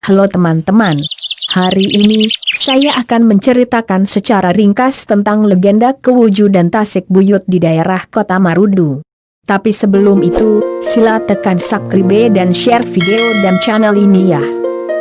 Halo teman-teman. Hari ini, saya akan menceritakan secara ringkas tentang legenda kewujudan Tasik Buyut di daerah Kota Marudu. Tapi sebelum itu, sila tekan subscribe dan share video dan channel ini ya.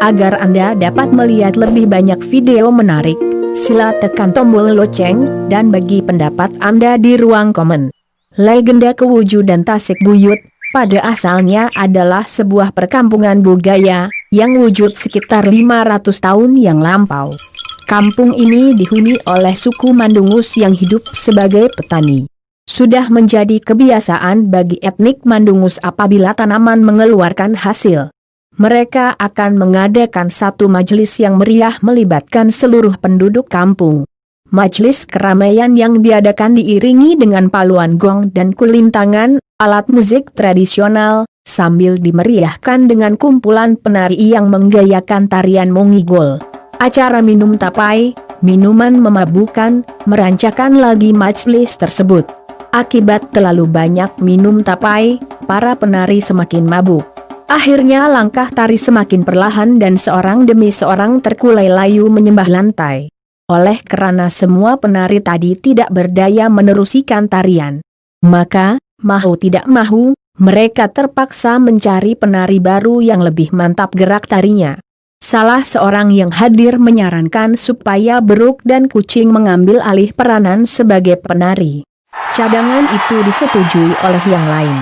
Agar Anda dapat melihat lebih banyak video menarik, sila tekan tombol lonceng dan bagi pendapat Anda di ruang komen. Legenda kewujudan Tasik Buyut pada asalnya adalah sebuah perkampungan budaya yang wujud sekitar 500 tahun yang lampau. Kampung ini dihuni oleh suku Mandungus yang hidup sebagai petani. Sudah menjadi kebiasaan bagi etnik Mandungus apabila tanaman mengeluarkan hasil, mereka akan mengadakan satu majelis yang meriah melibatkan seluruh penduduk kampung. Majelis keramaian yang diadakan diiringi dengan paluan gong dan kulintangan, alat musik tradisional, sambil dimeriahkan dengan kumpulan penari yang menggayakan tarian Mongigol. Acara minum tapai, minuman memabukkan, merancakan lagi majelis tersebut. Akibat terlalu banyak minum tapai, para penari semakin mabuk. Akhirnya langkah tari semakin perlahan dan seorang demi seorang terkulai layu menyembah lantai. Oleh karena semua penari tadi tidak berdaya meneruskan tarian, maka, mau tidak mau, mereka terpaksa mencari penari baru yang lebih mantap gerak tarinya. Salah seorang yang hadir menyarankan supaya Beruk dan Kucing mengambil alih peranan sebagai penari. Cadangan itu disetujui oleh yang lain.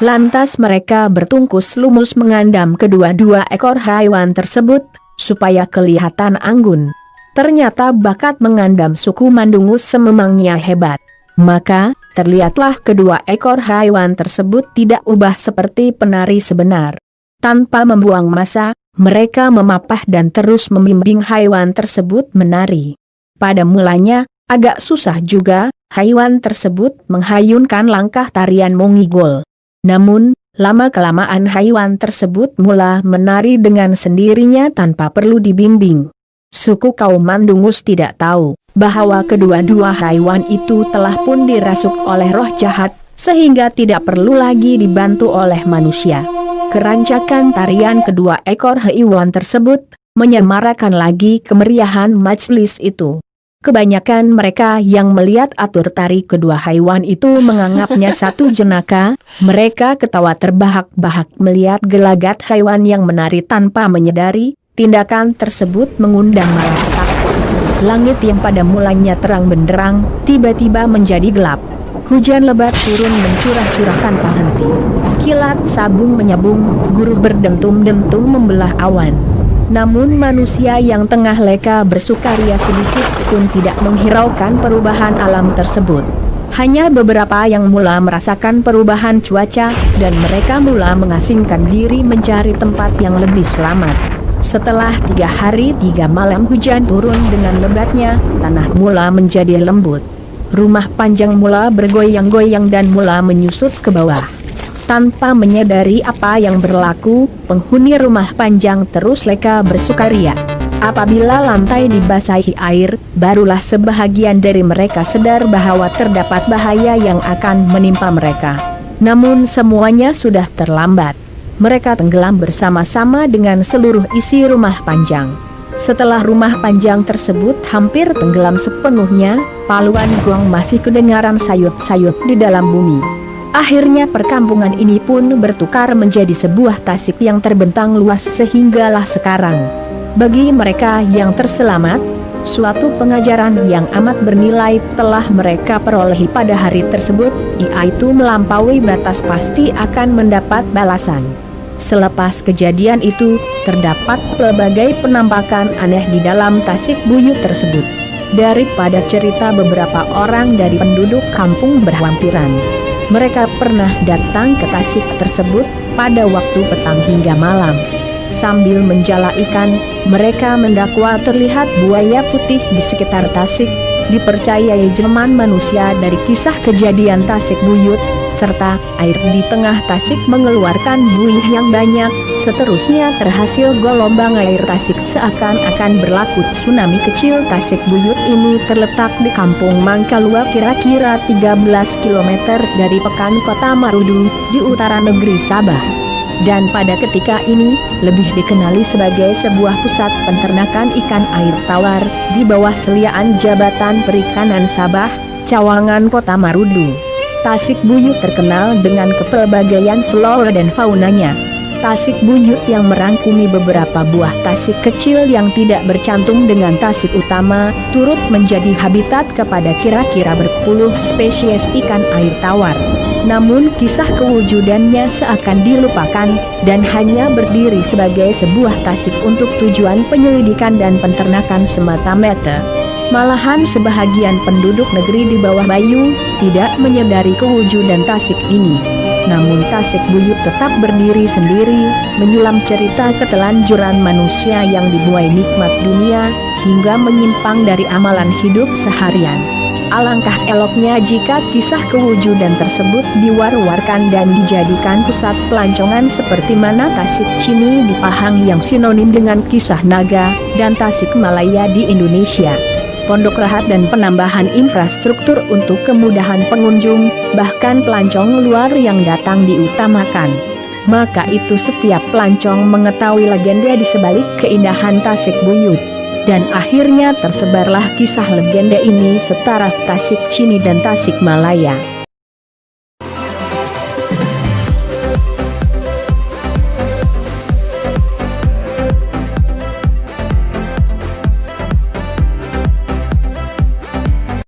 Lantas mereka bertungkus lumus mengandam kedua-dua ekor haiwan tersebut, supaya kelihatan anggun. Ternyata bakat mengandam suku Mandungus sememangnya hebat. Maka, terlihatlah kedua ekor haiwan tersebut tidak ubah seperti penari sebenar. Tanpa membuang masa, mereka memapah dan terus membimbing haiwan tersebut menari. Pada mulanya, agak susah juga, haiwan tersebut menghayunkan langkah tarian Mongigol. Namun, lama-kelamaan haiwan tersebut mula menari dengan sendirinya tanpa perlu dibimbing. Suku kaum Mandungus tidak tahu bahwa kedua-dua haiwan itu telah pun dirasuk oleh roh jahat, sehingga tidak perlu lagi dibantu oleh manusia. Kerancakan tarian kedua ekor haiwan tersebut menyemarakan lagi kemeriahan majelis itu. Kebanyakan mereka yang melihat atur tari kedua haiwan itu menganggapnya satu jenaka. Mereka ketawa terbahak-bahak melihat gelagat haiwan yang menari tanpa menyadari tindakan tersebut mengundang malapetaka. Langit yang pada mulanya terang benderang, tiba-tiba menjadi gelap. Hujan lebat turun mencurah-curah tanpa henti. Kilat sabung menyabung, guru berdentum-dentum membelah awan. Namun manusia yang tengah leka bersukaria sedikit pun tidak menghiraukan perubahan alam tersebut. Hanya beberapa yang mula merasakan perubahan cuaca, dan mereka mula mengasingkan diri mencari tempat yang lebih selamat. Setelah 3 hari 3 malam hujan turun dengan lebatnya, tanah mula menjadi lembut. Rumah Panjang mula bergoyang-goyang dan mula menyusut ke bawah. Tanpa menyadari apa yang berlaku, penghuni rumah Panjang terus leka bersukaria. Apabila lantai dibasahi air, barulah sebahagian dari mereka sadar bahwa terdapat bahaya yang akan menimpa mereka. Namun semuanya sudah terlambat. Mereka tenggelam bersama-sama dengan seluruh isi rumah Panjang. Setelah rumah Panjang tersebut hampir tenggelam sepenuhnya, paluan gong masih kedengaran sayup-sayup di dalam bumi. Akhirnya perkampungan ini pun bertukar menjadi sebuah tasik yang terbentang luas sehinggalah sekarang. Bagi mereka yang terselamat, suatu pengajaran yang amat bernilai telah mereka perolehi pada hari tersebut, yaitu melampaui batas pasti akan mendapat balasan. Selepas kejadian itu, terdapat berbagai penampakan aneh di dalam Tasik Buyut tersebut. Daripada cerita beberapa orang dari penduduk kampung berhampiran, mereka pernah datang ke Tasik tersebut pada waktu petang hingga malam. Sambil menjala ikan, mereka mendakwa terlihat buaya putih di sekitar Tasik. Dipercayai jelmaan manusia dari kisah kejadian Tasik Buyut, serta air di tengah Tasik mengeluarkan buih yang banyak. Seterusnya terhasil gelombang air Tasik seakan-akan berlaku tsunami kecil. Tasik Buyut ini terletak di kampung Mangkalua kira-kira 13 km dari Pekan Kota Marudu, di utara negeri Sabah. dan pada ketika ini lebih dikenali sebagai sebuah pusat penternakan ikan air tawar di bawah seliaan Jabatan Perikanan Sabah, Cawangan, Kota Marudu. Tasik Buyut terkenal dengan kepelbagaian flora dan faunanya. Tasik Buyut yang merangkumi beberapa buah tasik kecil yang tidak bercantum dengan tasik utama, turut menjadi habitat kepada kira-kira berpuluh spesies ikan air tawar. Namun kisah kewujudannya seakan dilupakan, dan hanya berdiri sebagai sebuah tasik untuk tujuan penyelidikan dan penternakan semata-mata. Malahan sebahagian penduduk negeri di bawah Bayu tidak menyadari kewujudan tasik ini. Namun Tasik Buyut tetap berdiri sendiri, menyulam cerita ketelanjuran manusia yang dibuai nikmat dunia, hingga menyimpang dari amalan hidup seharian. Alangkah eloknya jika kisah kewujudan tersebut diwar-warkan dan dijadikan pusat pelancongan seperti mana Tasik Chini di Pahang yang sinonim dengan kisah naga, dan Tasik Malaya di Indonesia. Pondok Rahat dan penambahan infrastruktur untuk kemudahan pengunjung, bahkan pelancong luar yang datang diutamakan. Maka itu setiap pelancong mengetahui legenda di sebalik keindahan Tasik Buyut. Dan akhirnya tersebarlah kisah legenda ini setaraf Tasik Chini dan Tasik Malaya.